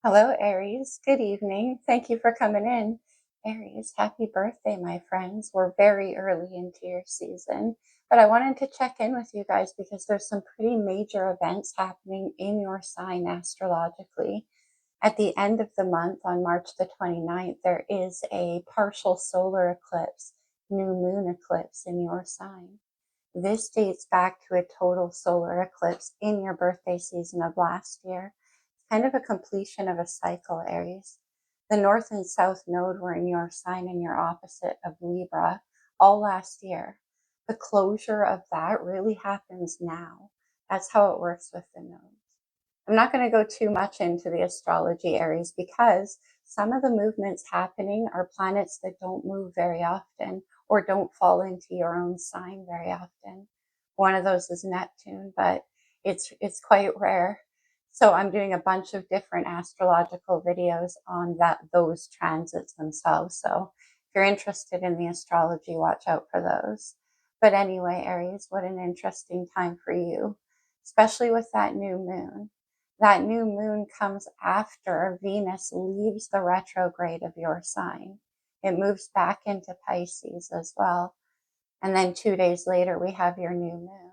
Hello, Aries. Good evening. Thank you for coming in. Aries, happy birthday, my friends. We're very early into your season, but I wanted to check in with you guys because there's some pretty major events happening in your sign astrologically. At the end of the month, on March the 29th, there is a partial solar eclipse, new moon eclipse in your sign. This dates back to a total solar eclipse in your birthday season of last year. Kind of a completion of a cycle, Aries. The North and South node were in your sign and your opposite of Libra all last year. The closure of that really happens now. That's how it works with the nodes. I'm not going to go too much into the astrology, Aries, because some of the movements happening are planets that don't move very often or don't fall into your own sign very often. One of those is Neptune, but it's quite rare. So I'm doing a bunch of different astrological videos on those transits themselves. So if you're interested in the astrology, watch out for those. But anyway, Aries, what an interesting time for you, especially with that new moon. That new moon comes after Venus leaves the retrograde of your sign. It moves back into Pisces as well. And then 2 days later, we have your new moon.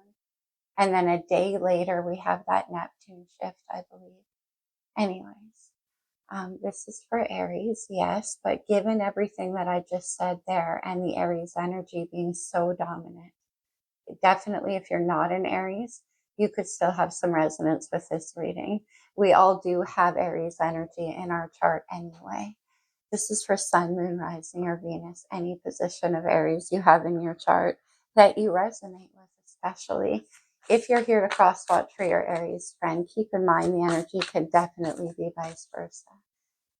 And then a day later, we have that Neptune shift, I believe. Anyways, this is for Aries, yes, but given everything that I just said there and the Aries energy being so dominant, definitely if you're not an Aries, you could still have some resonance with this reading. We all do have Aries energy in our chart anyway. This is for Sun, Moon, Rising, or Venus, any position of Aries you have in your chart that you resonate with, especially. If you're here to cross-watch for your Aries friend, keep in mind the energy could definitely be vice versa,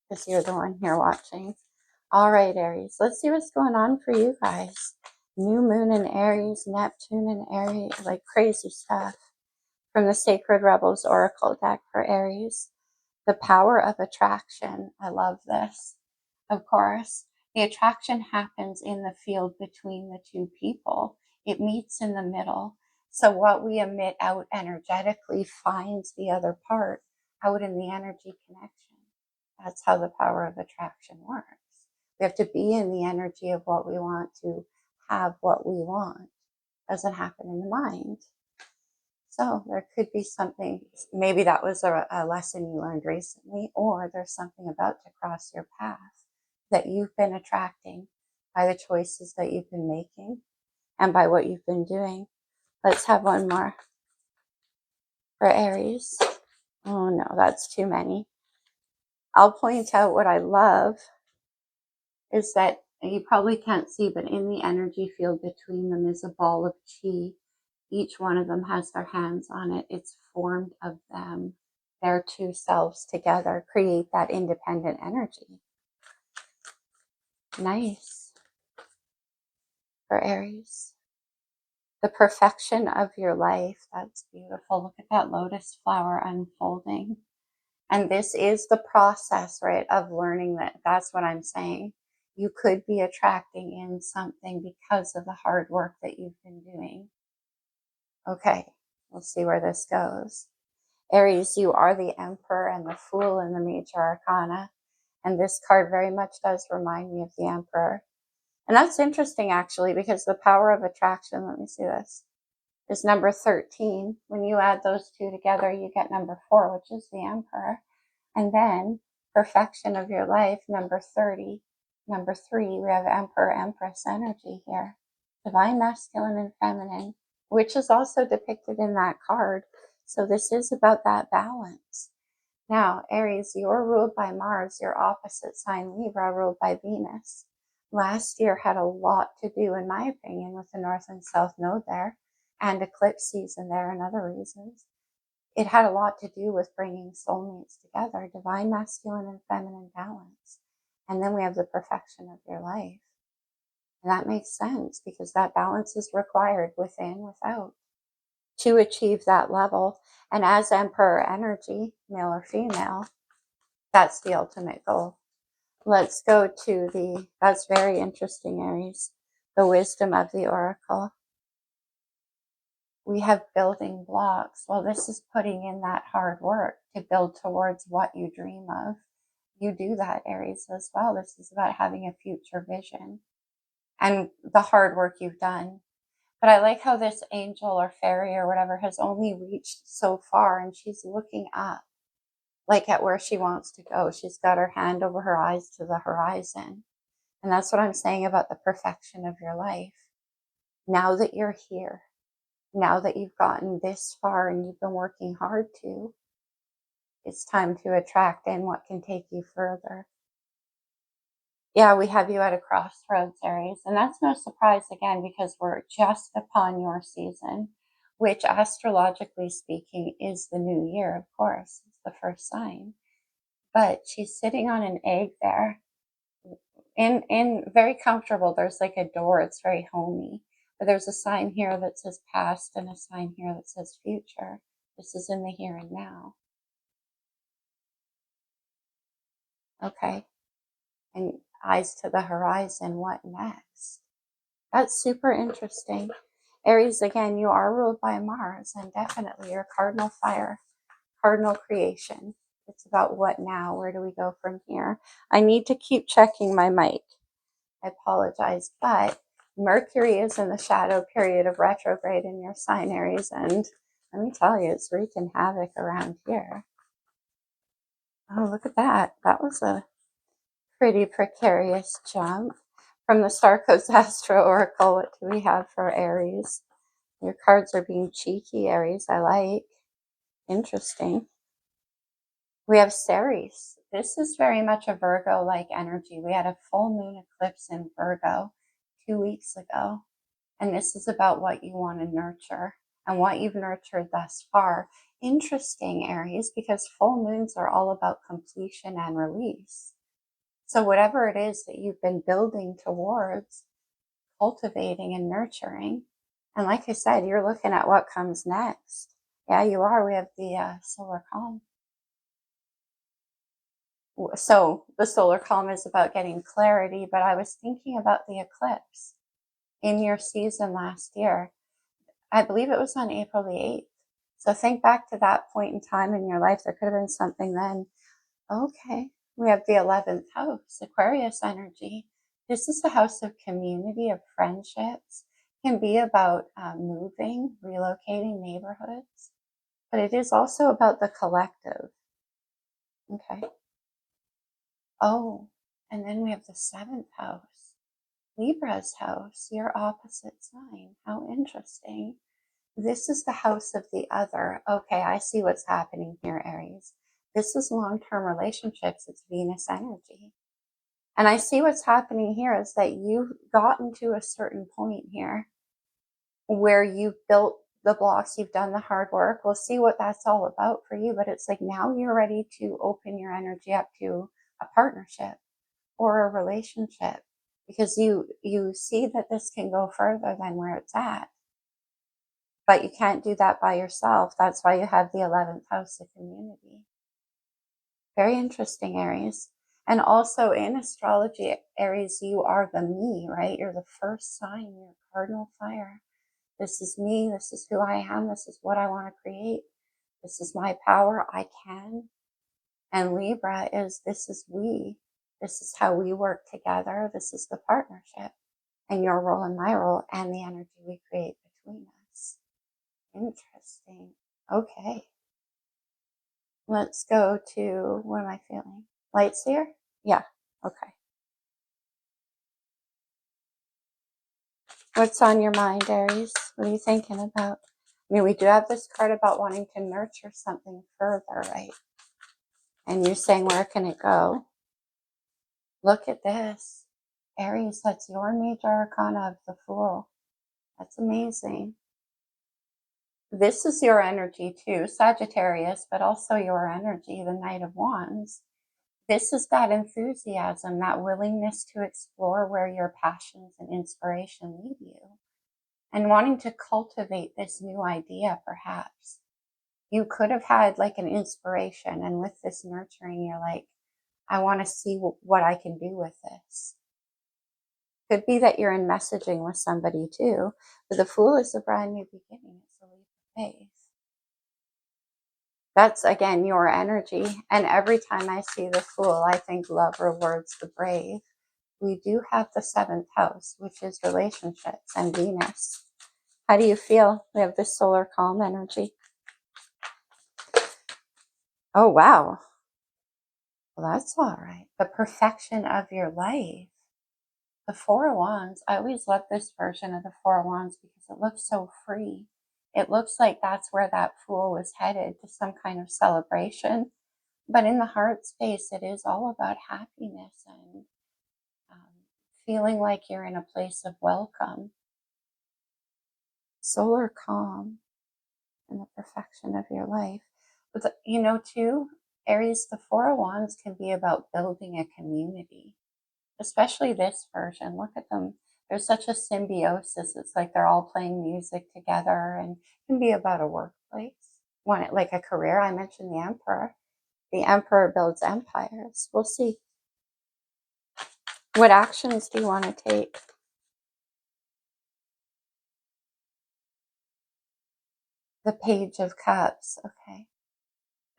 because you're the one here watching. All right, Aries, let's see what's going on for you guys. New moon in Aries, Neptune in Aries, like crazy stuff. From the Sacred Rebels Oracle deck for Aries. The power of attraction. I love this. Of course, the attraction happens in the field between the two people. It meets in the middle. So what we emit out energetically finds the other part out in the energy connection. That's how the power of attraction works. We have to be in the energy of what we want to have what we want. It doesn't happen in the mind. So there could be something, maybe that was a lesson you learned recently, or there's something about to cross your path that you've been attracting by the choices that you've been making and by what you've been doing. Let's have one more for Aries. Oh no, that's too many. I'll point out what I love is that you probably can't see, but in the energy field between them is a ball of chi. Each one of them has their hands on it. It's formed of them. Their two selves together create that independent energy. Nice. For Aries. The perfection of your life. That's beautiful. Look at that lotus flower unfolding. And this is the process, right, of learning that. That's what I'm saying. You could be attracting in something because of the hard work that you've been doing. Okay, we'll see where this goes. Aries, you are the Emperor and the Fool in the Major Arcana. And this card very much does remind me of the Emperor. And that's interesting, actually, because the power of attraction, let me see this, is number 13. When you add those two together, you get number 4, which is the Emperor. And then perfection of your life, number 30. Number 3, we have Emperor, Empress energy here. Divine masculine and feminine, which is also depicted in that card. So this is about that balance. Now, Aries, you're ruled by Mars, your opposite sign Libra ruled by Venus. Last year had a lot to do, in my opinion, with the North and South node there, and eclipse season there and other reasons. It had a lot to do with bringing soulmates together, divine masculine and feminine balance. And then we have the perfection of your life. And that makes sense because that balance is required within, without, to achieve that level. And as Emperor energy, male or female, that's the ultimate goal. Let's go to that's very interesting, Aries, the wisdom of the oracle. We have building blocks. Well, this is putting in that hard work to build towards what you dream of. You do that, Aries, as well. This is about having a future vision and the hard work you've done. But I like how this angel or fairy or whatever has only reached so far, and she's looking up, like at where she wants to go. She's got her hand over her eyes to the horizon. And that's what I'm saying about the perfection of your life. Now that you're here, now that you've gotten this far and you've been working hard to, it's time to attract in what can take you further. Yeah, we have you at a crossroads, Aries. And that's no surprise again, because we're just upon your season, which astrologically speaking is the new year, of course. It's the first sign. But she's sitting on an egg there. In very comfortable. There's like a door, it's very homey. But there's a sign here that says past and a sign here that says future. This is in the here and now. Okay. And eyes to the horizon, what next? That's super interesting. Aries, again, you are ruled by Mars, and definitely your cardinal fire, cardinal creation. It's about what now? Where do we go from here? I need to keep checking my mic. I apologize, but Mercury is in the shadow period of retrograde in your sign, Aries, and let me tell you, it's wreaking havoc around here. Oh, look at that. That was a pretty precarious jump. From the Star Coast Astro Oracle, what do we have for Aries? Your cards are being cheeky, Aries. I like. Interesting. We have Ceres. This is very much a Virgo-like energy. We had a full moon eclipse in Virgo 2 weeks ago. And this is about what you want to nurture and what you've nurtured thus far. Interesting, Aries, because full moons are all about completion and release. So whatever it is that you've been building towards, cultivating and nurturing, and like I said, you're looking at what comes next. Yeah, you are. We have the solar calm. So the solar calm is about getting clarity, but I was thinking about the eclipse in your season last year. I believe it was on April the 8th. So think back to that point in time in your life. There could have been something then. Okay. We have the 11th house, Aquarius energy. This is the house of community, of friendships. It can be about moving, relocating neighborhoods, but it is also about the collective. Okay. Oh, and then we have the 7th house, Libra's house, your opposite sign. How interesting. This is the house of the other. Okay, I see what's happening here, Aries. This is long-term relationships. It's Venus energy. And I see what's happening here is that you've gotten to a certain point here where you've built the blocks, you've done the hard work. We'll see what that's all about for you. But it's like now you're ready to open your energy up to a partnership or a relationship because you see that this can go further than where it's at. But you can't do that by yourself. That's why you have the 11th house of community. Very interesting, Aries. And also in astrology, Aries, you are the me, right? You're the first sign, you're cardinal fire. This is me. This is who I am. This is what I want to create. This is my power. I can. And Libra is this is we. This is how we work together. This is the partnership and your role and my role and the energy we create between us. Interesting. Okay. Let's go to, what am I feeling? Lights here? Yeah. Okay. What's on your mind, Aries? What are you thinking about? I mean, we do have this card about wanting to nurture something further, right? And you're saying, where can it go? Look at this. Aries, that's your major arcana of the Fool. That's amazing. This is your energy too, Sagittarius, but also your energy, the Knight of Wands. This is that enthusiasm, that willingness to explore where your passions and inspiration lead you, and wanting to cultivate this new idea, perhaps. You could have had like an inspiration, and with this nurturing, you're like, I want to see what I can do with this. Could be that you're in messaging with somebody too, but the Fool is a brand new beginning. It's a leap of faith. That's again your energy. And every time I see the Fool, I think love rewards the brave. We do have the seventh house, which is relationships and Venus. How do you feel? We have this solar calm energy. Oh, wow. Well, that's all right. The perfection of your life. The Four of Wands. I always love this version of the Four of Wands because it looks so free. It looks like that's where that Fool was headed, to some kind of celebration. But in the heart space, it is all about happiness and feeling like you're in a place of welcome. Solar calm and the perfection of your life. But too, Aries, the Four of Wands can be about building a community, especially this version. Look at them. There's such a symbiosis. It's like they're all playing music together, and it can be about a workplace. Want it like a career? I mentioned the Emperor. The Emperor builds empires. We'll see. What actions do you want to take? The Page of Cups. Okay.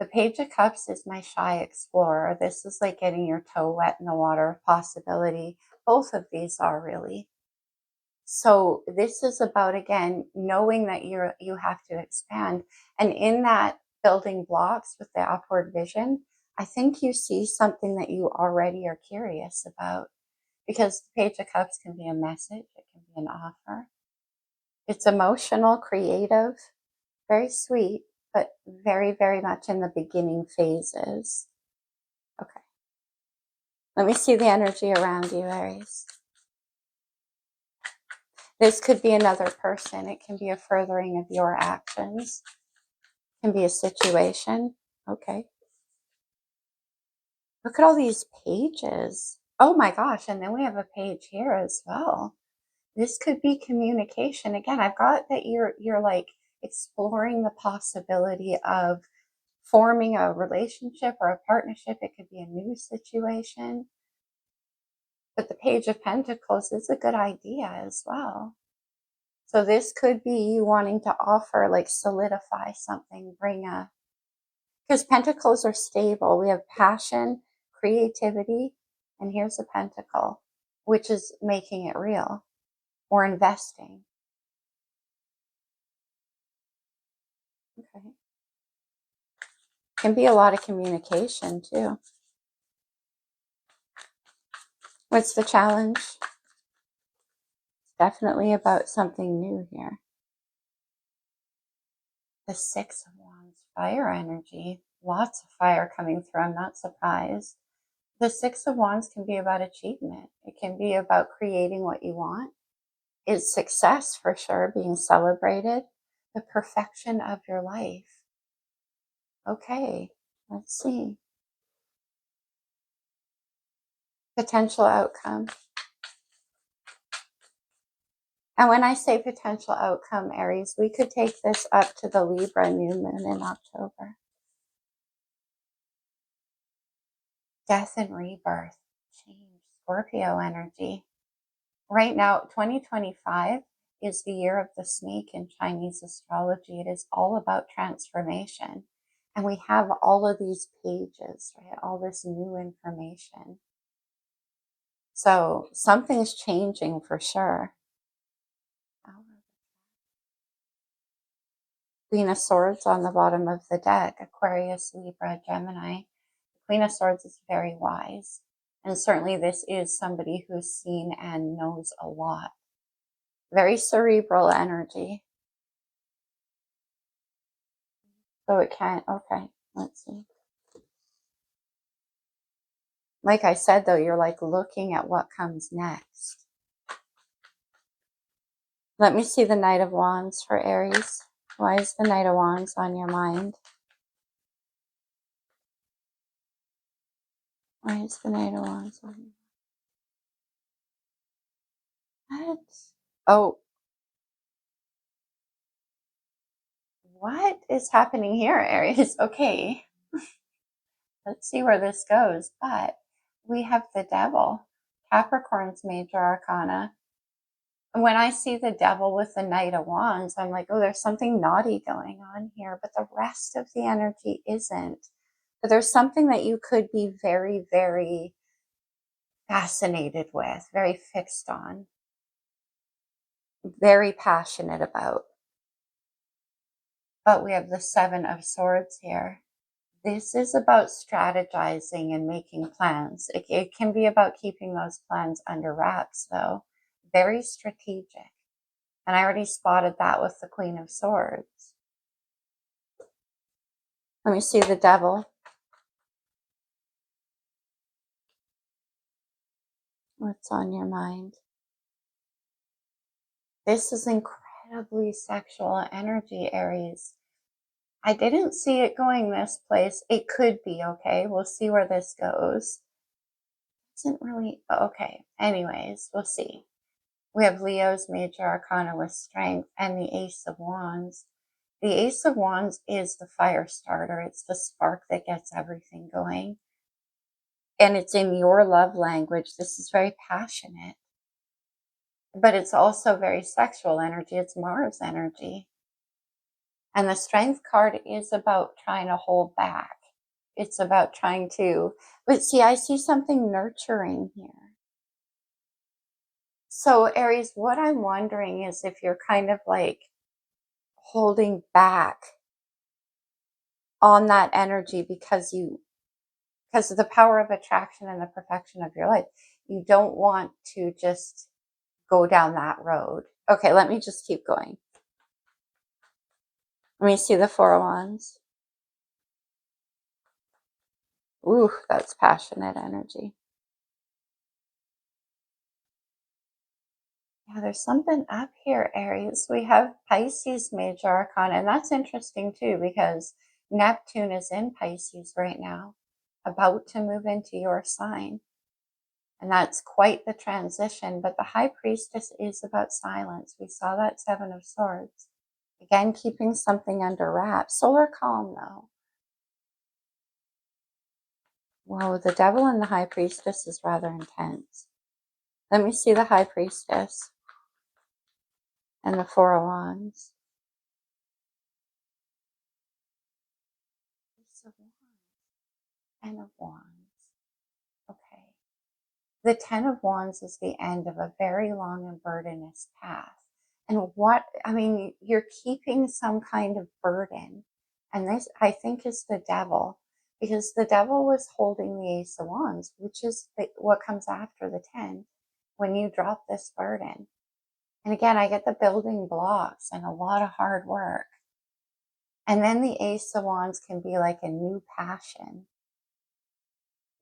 The Page of Cups is my shy explorer. This is like getting your toe wet in the water of possibility. Both of these are really. So this is about, again, knowing that you have to expand. And in that building blocks with the upward vision, I think you see something that you already are curious about. Because the Page of Cups can be a message, it can be an offer. It's emotional, creative, very sweet, but very, very much in the beginning phases. Okay. Let me see the energy around you, Aries. This could be another person. It can be a furthering of your actions. It can be a situation. Okay. Look at all these pages. Oh my gosh. And then we have a page here as well. This could be communication. Again, I've got that you're like exploring the possibility of forming a relationship or a partnership. It could be a new situation. But the Page of Pentacles is a good idea as well. So this could be you wanting to offer, like solidify something, because Pentacles are stable. We have passion, creativity, and here's a Pentacle, which is making it real or investing. Okay. Can be a lot of communication too. What's the challenge? Definitely about something new here. The Six of Wands, fire energy. Lots of fire coming through. I'm not surprised. The Six of Wands can be about achievement. It can be about creating what you want. It's success for sure, being celebrated. The perfection of your life. Okay, let's see. Potential outcome. And when I say potential outcome, Aries, we could take this up to the Libra new moon in October. Death and rebirth. Change. Scorpio energy. Right now, 2025 is the year of the snake in Chinese astrology. It is all about transformation. And we have all of these pages, right? All this new information. So something's changing for sure. Queen of Swords on the bottom of the deck, Aquarius, Libra, Gemini. Queen of Swords is very wise. And certainly this is somebody who's seen and knows a lot. Very cerebral energy. So it can't, okay, let's see. Like I said, though, you're like looking at what comes next. Let me see the Knight of Wands for Aries. Why is the Knight of Wands on your mind? Why is the Knight of Wands on your mind? What? Oh, what is happening here, Aries? Okay, let's see where this goes. But we have the Devil, Capricorn's major arcana. when I see the devil with the Knight of Wands, I'm like, oh, there's something naughty going on here, but the rest of the energy isn't. But there's something that you could be very, very fascinated with, very fixed on, very passionate about. But we have the Seven of Swords here. This is about strategizing and making plans. It can be about keeping those plans under wraps, though. Very strategic. And I already spotted that with the Queen of Swords. Let me see the Devil. What's on your mind? This is incredibly sexual energy, Aries. I didn't see it going this place. It could be, okay? We'll see where this goes. Isn't really, okay. Anyways, we'll see. We have Leo's Major Arcana with Strength and the Ace of Wands. The Ace of Wands is the fire starter. It's the spark that gets everything going. And it's in your love language. This is very passionate. But it's also very sexual energy. It's Mars energy. And the Strength card is about trying to hold back. It's about trying to, but see, I see something nurturing here. So Aries, what I'm wondering is if you're kind of like holding back on that energy because of the power of attraction and the perfection of your life. You don't want to just go down that road. Okay, let me just keep going. Let me see the Four of Wands. Ooh, that's passionate energy. Yeah, there's something up here, Aries. We have Pisces Major Arcana, and that's interesting too because Neptune is in Pisces right now, about to move into your sign. And that's quite the transition. But the High Priestess is about silence. We saw that Seven of Swords. Again, keeping something under wraps. Solar calm, though. Whoa, the Devil and the High Priestess is rather intense. Let me see the High Priestess and the Four of Wands. Ace of Wands. Ten of Wands. Okay. The Ten of Wands is the end of a very long and burdenous path. And you're keeping some kind of burden. And this, I think, is the Devil, because the Devil was holding the Ace of Wands, which is what comes after the 10 when you drop this burden. And again, I get the building blocks and a lot of hard work. And then the Ace of Wands can be like a new passion,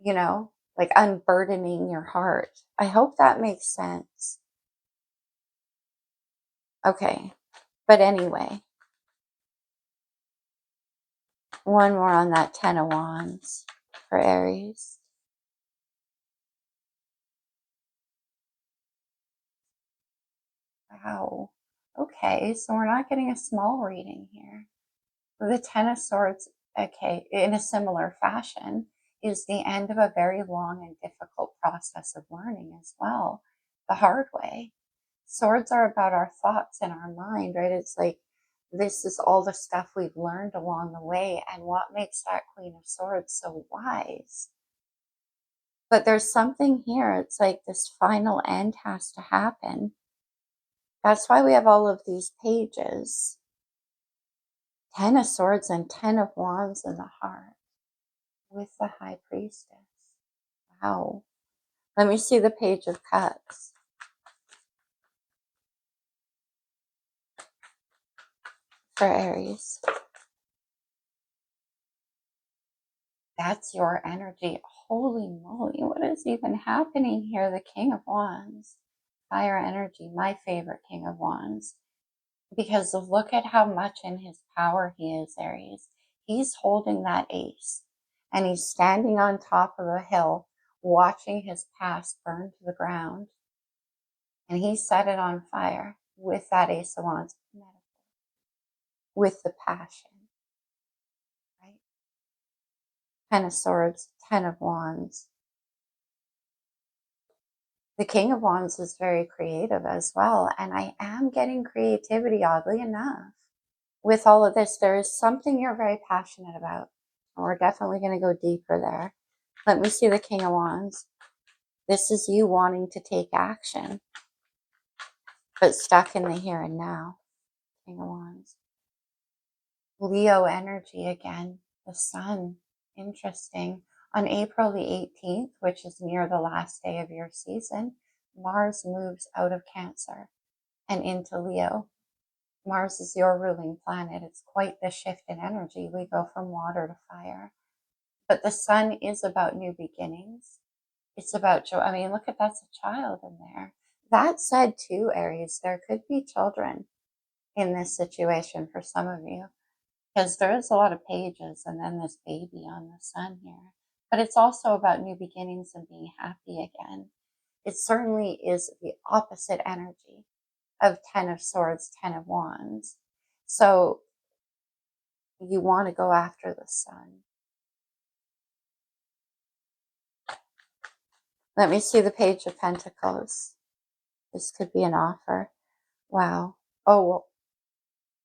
like unburdening your heart. I hope that makes sense. Okay. But anyway, one more on that Ten of Wands for Aries. Wow. Okay, so we're not getting a small reading here. The Ten of Swords, okay, in a similar fashion, is the end of a very long and difficult process of learning as well, the hard way. Swords are about our thoughts and our mind, right? It's like this is all the stuff we've learned along the way, and what makes that Queen of Swords so wise. But there's something here. It's like this final end has to happen. That's why we have all of these pages. Ten of Swords and Ten of Wands in the heart with the High Priestess. Wow. Let me see the Page of Cups for Aries. That's your energy. Holy moly, what is even happening here? The King of Wands. Fire energy, my favorite King of Wands. Because look at how much in his power he is, Aries. He's holding that ace. And he's standing on top of a hill, watching his past burn to the ground. And he set it on fire with that Ace of Wands, with the passion, right? Ten of Swords, Ten of Wands. The King of Wands is very creative as well. And I am getting creativity, oddly enough. With all of this, there is something you're very passionate about. And we're definitely going to go deeper there. Let me see the King of Wands. This is you wanting to take action, but stuck in the here and now. King of Wands. Leo energy again. The sun. Interesting. On April the 18th, which is near the last day of your season, Mars moves out of Cancer and into Leo. Mars is your ruling planet. It's quite the shift in energy. We go from water to fire. But the sun is about new beginnings. It's about joy. I mean, look at that's a child in there. That said, too, Aries, there could be children in this situation for some of you, because there is a lot of pages and then this baby on the sun here. But it's also about new beginnings and being happy again. It certainly is the opposite energy of 10 of Swords, 10 of Wands. So you want to go after the sun. Let me see the Page of Pentacles. This could be an offer. Wow. Oh,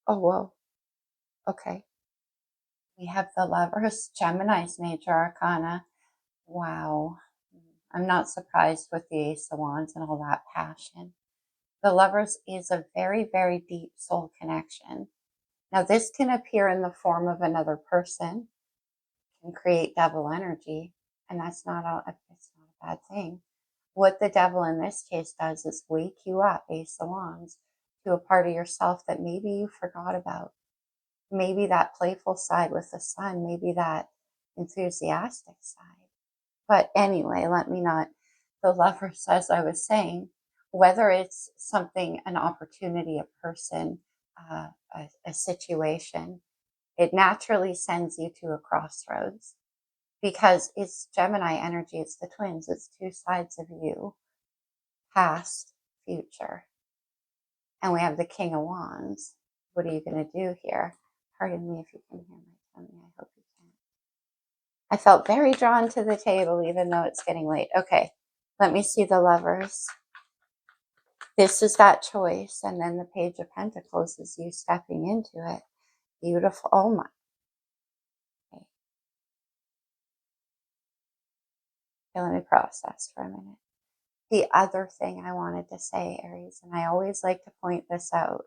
oh, whoa. Okay. We have the Lovers, Gemini's major arcana. Wow. I'm not surprised with the Ace of Wands and all that passion. The Lovers is a very, very deep soul connection. Now, this can appear in the form of another person, can create devil energy, and it's not a bad thing. What the devil in this case does is wake you up, Ace of Wands, to a part of yourself that maybe you forgot about. Maybe that playful side with the sun, maybe that enthusiastic side. But anyway, let me not, the Lovers, as I was saying, whether it's something, an opportunity, a person, a situation, it naturally sends you to a crossroads because it's Gemini energy, it's the twins, it's two sides of you, past, future. And we have the King of Wands. What are you going to do here? Pardon me if you can hear my tummy. I hope you can. I felt very drawn to the table, even though it's getting late. Okay, let me see the Lovers. This is that choice. And then the Page of Pentacles is you stepping into it. Beautiful. Oh my. Okay, let me process for a minute. The other thing I wanted to say, Aries, and I always like to point this out,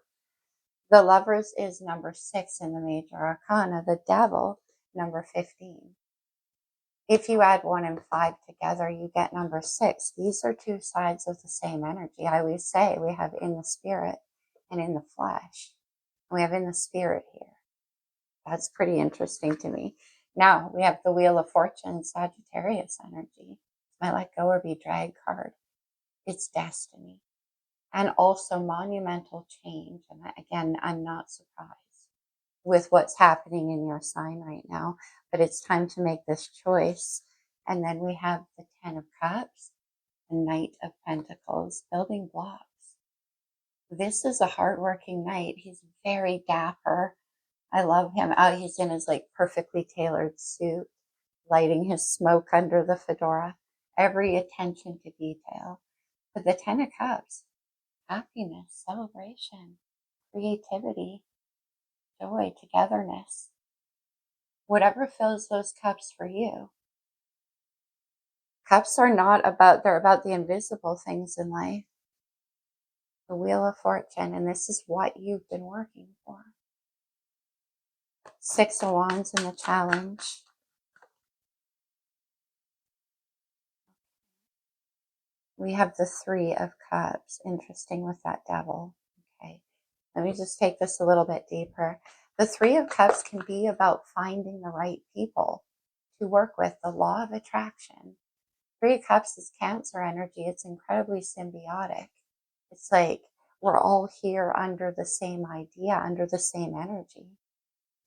the Lovers is number 6 in the major arcana, the Devil, number 15. If you add 1 and 5 together, you get number 6. These are two sides of the same energy. I always say we have in the spirit and in the flesh. We have in the spirit here. That's pretty interesting to me. Now we have the Wheel of Fortune, Sagittarius energy. My let go or be dragged card. It's destiny. And also monumental change. And again, I'm not surprised with what's happening in your sign right now, but it's time to make this choice. And then we have the 10 of Cups, the Knight of Pentacles, building blocks. This is a hardworking knight. He's very dapper. I love him. He's in his like perfectly tailored suit, lighting his smoke under the fedora. Every attention to detail. But the 10 of Cups, happiness, celebration, creativity, joy, togetherness. Whatever fills those cups for you. Cups are not about, they're about the invisible things in life. The Wheel of Fortune, and this is what you've been working for. 6 of Wands in the challenge. We have the 3 of Cups. Interesting with that Devil. Okay, let me just take this a little bit deeper. The 3 of Cups can be about finding the right people to work with, the law of attraction. 3 of Cups is Cancer energy. It's incredibly symbiotic. It's like we're all here under the same idea, under the same energy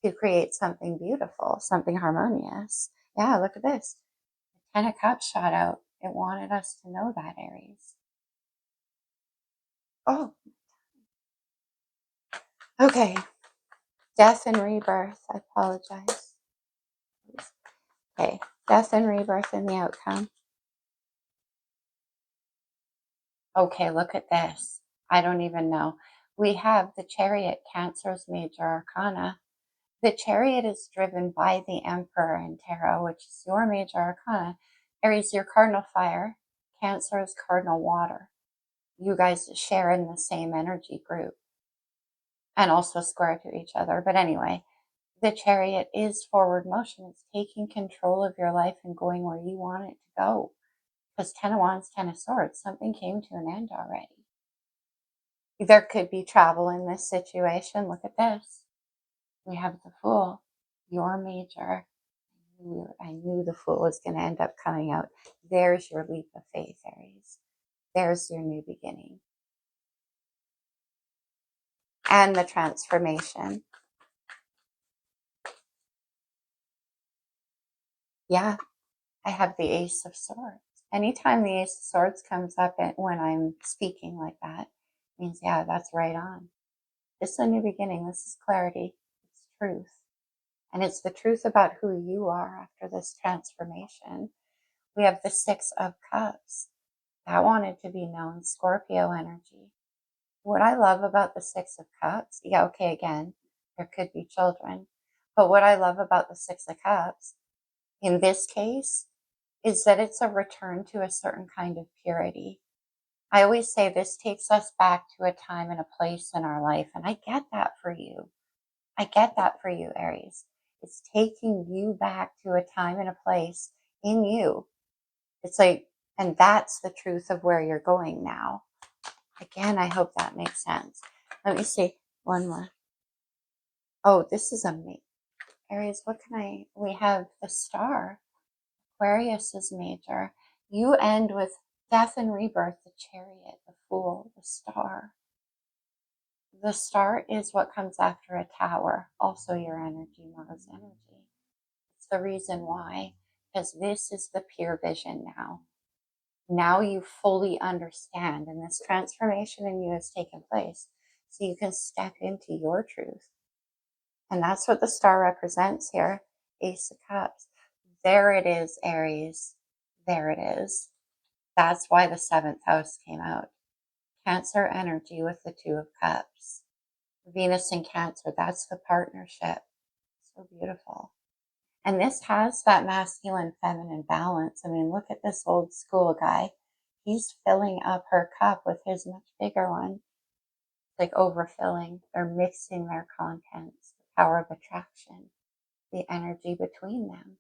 to create something beautiful, something harmonious. Yeah, look at this. The 10 of Cups shot out. It wanted us to know that, Aries. Oh, okay. Death and rebirth. I apologize. Okay, death and rebirth in the outcome. Okay, look at this. I don't even know. We have the Chariot, Cancer's major arcana. The Chariot is driven by the Emperor in Tarot, which is your major arcana. Aries, your cardinal fire. Cancer is cardinal water. You guys share in the same energy group and also square to each other. But anyway, the Chariot is forward motion. It's taking control of your life and going where you want it to go. Because 10 of Wands, 10 of Swords, something came to an end already. There could be travel in this situation. Look at this. We have the Fool, your major. I knew the Fool was going to end up coming out. There's your leap of faith, Aries. There's your new beginning. And the transformation. Yeah, I have the Ace of Swords. Anytime the Ace of Swords comes up when I'm speaking like that, means, yeah, that's right on. This is a new beginning. This is clarity. It's truth. And it's the truth about who you are after this transformation. We have the Six of Cups. That wanted to be known, Scorpio energy. What I love about the Six of Cups, yeah, okay, again, there could be children. But what I love about the Six of Cups, in this case, is that it's a return to a certain kind of purity. I always say this takes us back to a time and a place in our life. And I get that for you. I get that for you, Aries. It's taking you back to a time and a place in you. It's like, and that's the truth of where you're going now. Again, I hope that makes sense. Let me see one more. Oh, this is amazing. Aries, what can we have the Star. Aquarius is major. You end with death and rebirth, the Chariot, the Fool, the Star. The Star is what comes after a Tower, also your energy, Mars energy. It's the reason why, because this is the pure vision now. Now you fully understand, and this transformation in you has taken place, so you can step into your truth. And that's what the Star represents here. Ace of Cups. There it is, Aries. There it is. That's why the seventh house came out. Cancer energy with the Two of Cups. Venus in Cancer, that's the partnership. So beautiful. And this has that masculine feminine balance. I mean, look at this old school guy. He's filling up her cup with his much bigger one. It's like overfilling. They're mixing their contents, the power of attraction, the energy between them.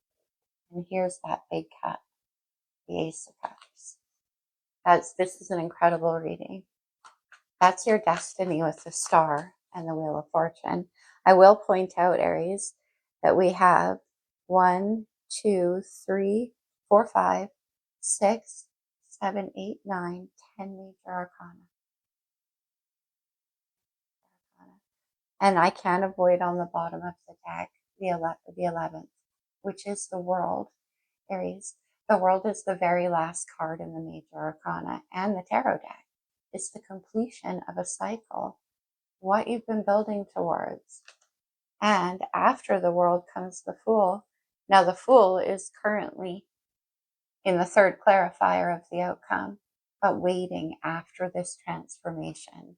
And here's that big cup, the Ace of Cups. This is an incredible reading. That's your destiny with the Star and the Wheel of Fortune. I will point out, Aries, that we have 1, 2, 3, 4, 5, 6, 7, 8, 9, 10 major arcana. And I can't avoid on the bottom of the deck the 11th, which is the World, Aries. The World is the very last card in the major arcana and the tarot deck. It's the completion of a cycle, what you've been building towards. And after the World comes the Fool. Now the Fool is currently in the third clarifier of the outcome, but waiting after this transformation.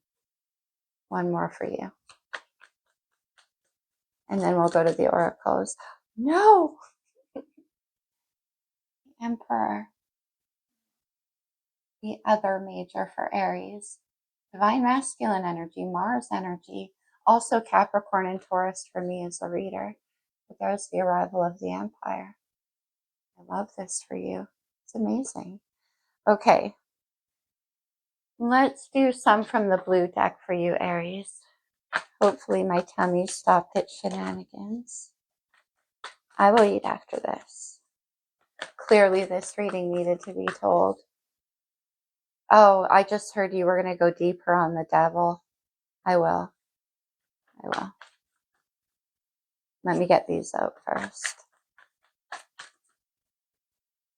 One more for you. And then we'll go to the oracles. No! Emperor. The other major for Aries. Divine masculine energy, Mars energy. Also Capricorn and Taurus for me as a reader. But there's the arrival of the Empire. I love this for you. It's amazing. Okay. Let's do some from the blue deck for you, Aries. Hopefully my tummy stopped its shenanigans. I will eat after this. Clearly this reading needed to be told. Oh, I just heard you were going to go deeper on the devil. I will. Let me get these out first.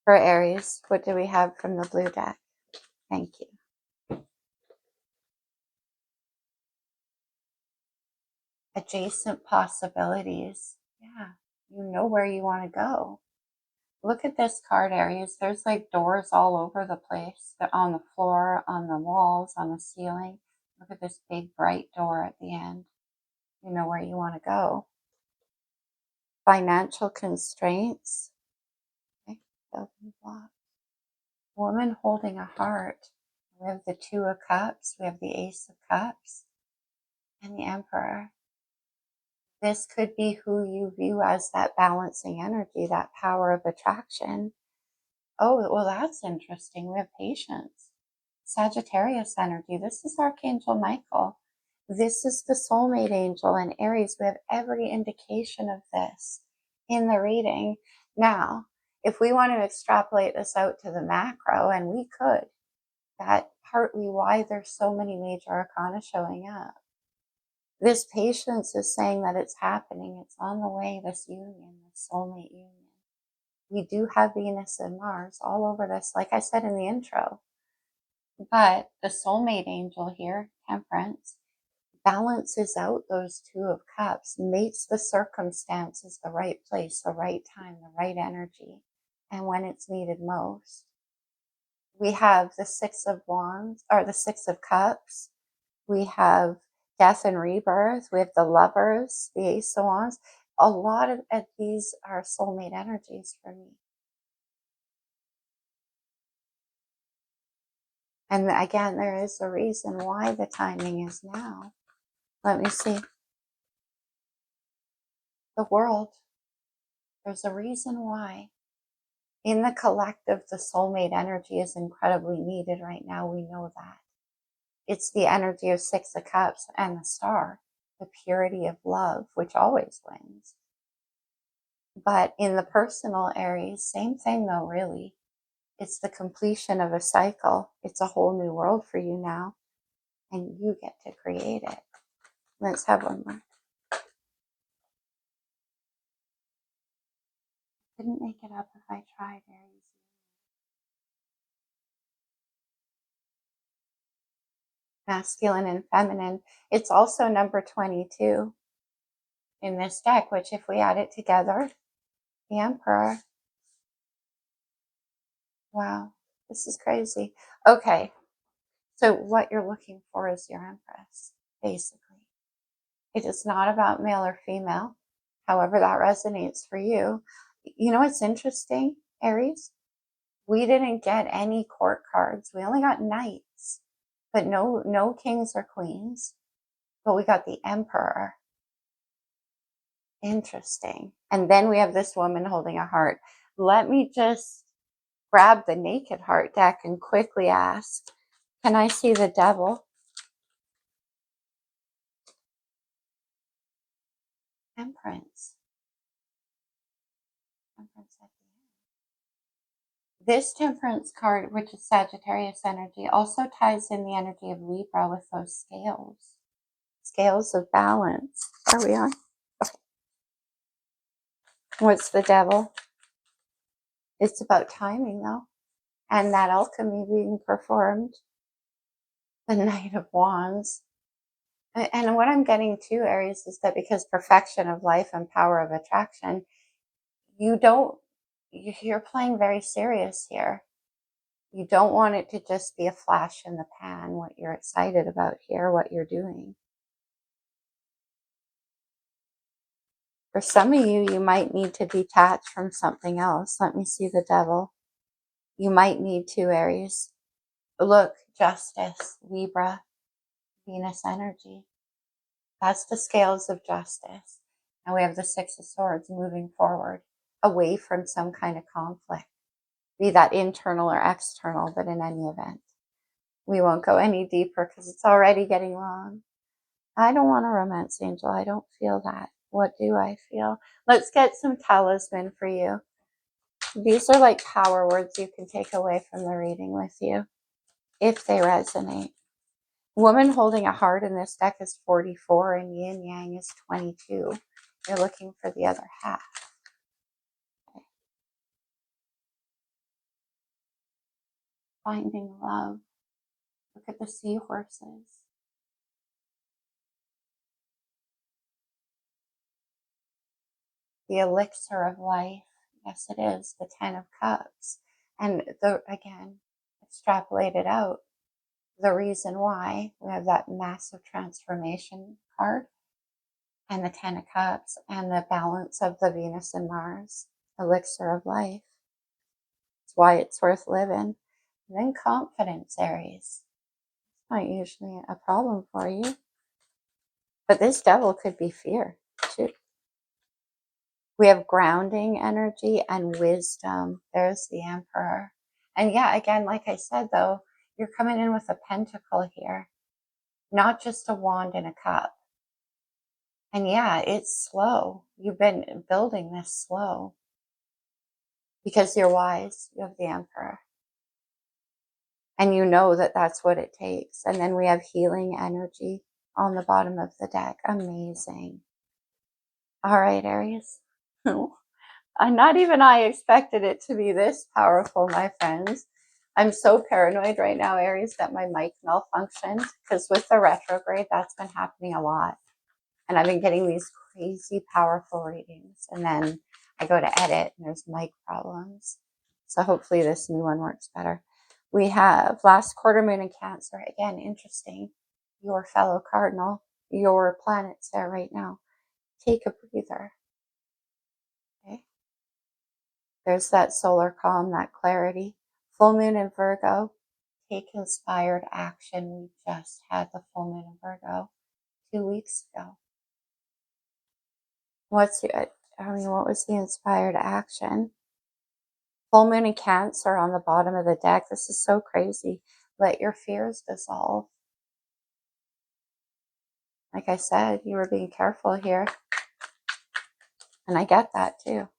For Aries, what do we have from the blue deck? Thank you. Adjacent possibilities. Yeah, you know where you want to go. Look at this card, Aries. There's like doors all over the place. They're on the floor, on the walls, on the ceiling. Look at this big bright door at the end. You know where you want to go. Financial constraints. Okay. Building block. Woman holding a heart. We have the Two of Cups. We have the Ace of Cups. And the Emperor. This could be who you view as that balancing energy, that power of attraction. Oh, well, that's interesting. We have Patience. Sagittarius energy. This is Archangel Michael. This is the soulmate angel in Aries. We have every indication of this in the reading. Now, if we want to extrapolate this out to the macro, and we could, that partly why there's so many major arcana showing up. This patience is saying that it's happening. It's on the way, this union, this soulmate union. We do have Venus and Mars all over this, like I said in the intro. But the soulmate angel here, Temperance, balances out those Two of Cups, makes the circumstances the right place, the right time, the right energy, and when it's needed most. We have the Six of Wands, or the Six of Cups. We have death and rebirth. We have the Lovers, the Ace of Wands. A lot of these are soulmate energies for me. And again, there is a reason why the timing is now. Let me see. The World. There's a reason why. In the collective, the soulmate energy is incredibly needed right now. We know that. It's the energy of Six of Cups and the Star, the purity of love, which always wins. But in the personal Aries, same thing though, really. It's the completion of a cycle. It's a whole new world for you now, and you get to create it. Let's have one more. Couldn't make it up if I tried, Aries. Masculine and feminine. It's also number 22 in this deck, which if we add it together, the Emperor. Wow, this is crazy. Okay, so what you're looking for is your Empress, basically. It is not about male or female, however that resonates for you. You know what's interesting, Aries? We didn't get any court cards. We only got knights, but no kings or queens. But we got the Emperor. Interesting. And then we have this woman holding a heart. Let me just grab the Naked Heart deck and quickly ask, can I see the Devil? Temperance. Temperance at the end. This Temperance card, which is Sagittarius energy, also ties in the energy of Libra with those scales. Scales of balance. Are we on? Okay. What's the Devil? It's about timing, though, and that alchemy being performed. The Knight of Wands. And what I'm getting to, Aries, is that because perfection of life and power of attraction, you're playing very serious here. You don't want it to just be a flash in the pan, what you're excited about here, what you're doing. For some of you, you might need to detach from something else. Let me see the Devil. You might need to, Aries. Look, Justice, Libra, Venus energy. That's the scales of justice. And we have the Six of Swords moving forward, away from some kind of conflict, be that internal or external, but in any event. We won't go any deeper because it's already getting long. I don't want a romance angel. I don't feel that. What do I feel? Let's get some talisman for you. These are like power words you can take away from the reading with you, if they resonate. Woman holding a heart in this deck is 44 and yin yang is 22. You're looking for the other half. Okay. Finding love. Look at the seahorses. The elixir of life. Yes, it is the 10 of Cups. And again, extrapolate it out. The reason why we have that massive transformation card and the 10 of Cups and the balance of the Venus and Mars, elixir of life. It's why it's worth living. And then confidence, Aries. It's not usually a problem for you. But this devil could be fear, too. We have grounding energy and wisdom. There's the Emperor. And yeah, again, like I said, though, you're coming in with a pentacle here, not just a wand and a cup. And yeah, it's slow. You've been building this slow because you're wise. You have the Emperor. And you know that that's what it takes. And then we have healing energy on the bottom of the deck. Amazing. All right, Aries. Not even I expected it to be this powerful, my friends. I'm so paranoid right now, Aries, that my mic malfunctioned because with the retrograde, that's been happening a lot. And I've been getting these crazy powerful readings. And then I go to edit and there's mic problems. So hopefully this new one works better. We have last quarter moon in Cancer. Again, interesting. Your fellow cardinal, your planet's there right now. Take a breather. Okay. There's that solar calm, that clarity. Full moon in Virgo. Take inspired action. We just had the full moon in Virgo 2 weeks ago. What was the inspired action? Full moon in Cancer on the bottom of the deck. This is so crazy. Let your fears dissolve. Like I said, you were being careful here. And I get that too.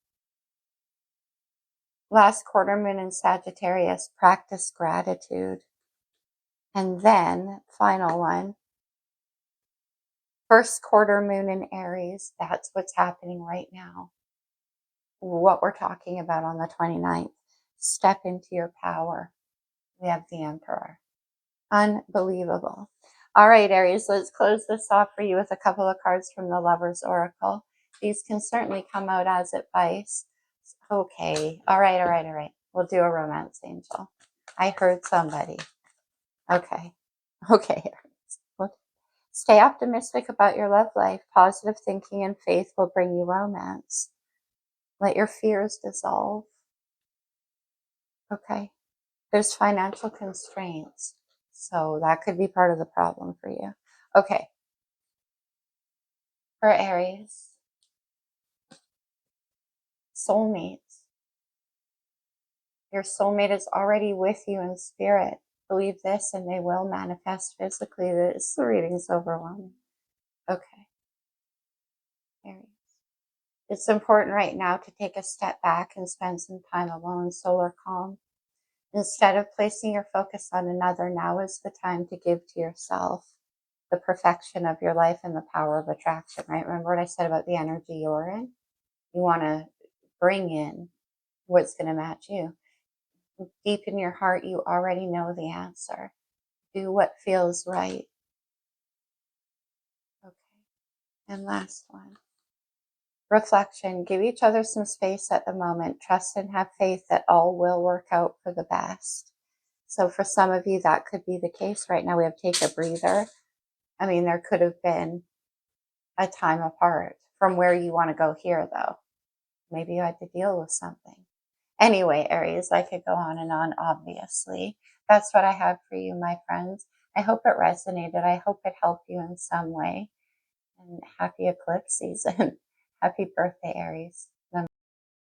Last quarter moon in Sagittarius. Practice gratitude. And then, final one. First quarter moon in Aries. That's what's happening right now. What we're talking about on the 29th. Step into your power. We have the Emperor. Unbelievable. All right, Aries, let's close this off for you with a couple of cards from the Lover's Oracle. These can certainly come out as advice. Okay. All right. We'll do a romance angel. I heard somebody. Okay. Aries. Stay optimistic about your love life. Positive thinking and faith will bring you romance. Let your fears dissolve. Okay. There's financial constraints. So that could be part of the problem for you. Okay. For Aries, soulmates. Your soulmate is already with you in spirit. Believe this and they will manifest physically. This reading's overwhelming. Okay. Aries. It's important right now to take a step back and spend some time alone, solar calm. Instead of placing your focus on another, now is the time to give to yourself the perfection of your life and the power of attraction, right? Remember what I said about the energy you're in? You want to bring in what's going to match you. Deep in your heart, you already know the answer. Do what feels right. Okay. And last one. Reflection. Give each other some space at the moment. Trust and have faith that all will work out for the best. So for some of you, that could be the case right now. We have take a breather. I mean, there could have been a time apart from where you want to go here, though. Maybe you had to deal with something. Anyway, Aries, I could go on and on, obviously. That's what I have for you, my friends. I hope it resonated. I hope it helped you in some way. And happy eclipse season. Happy birthday, Aries.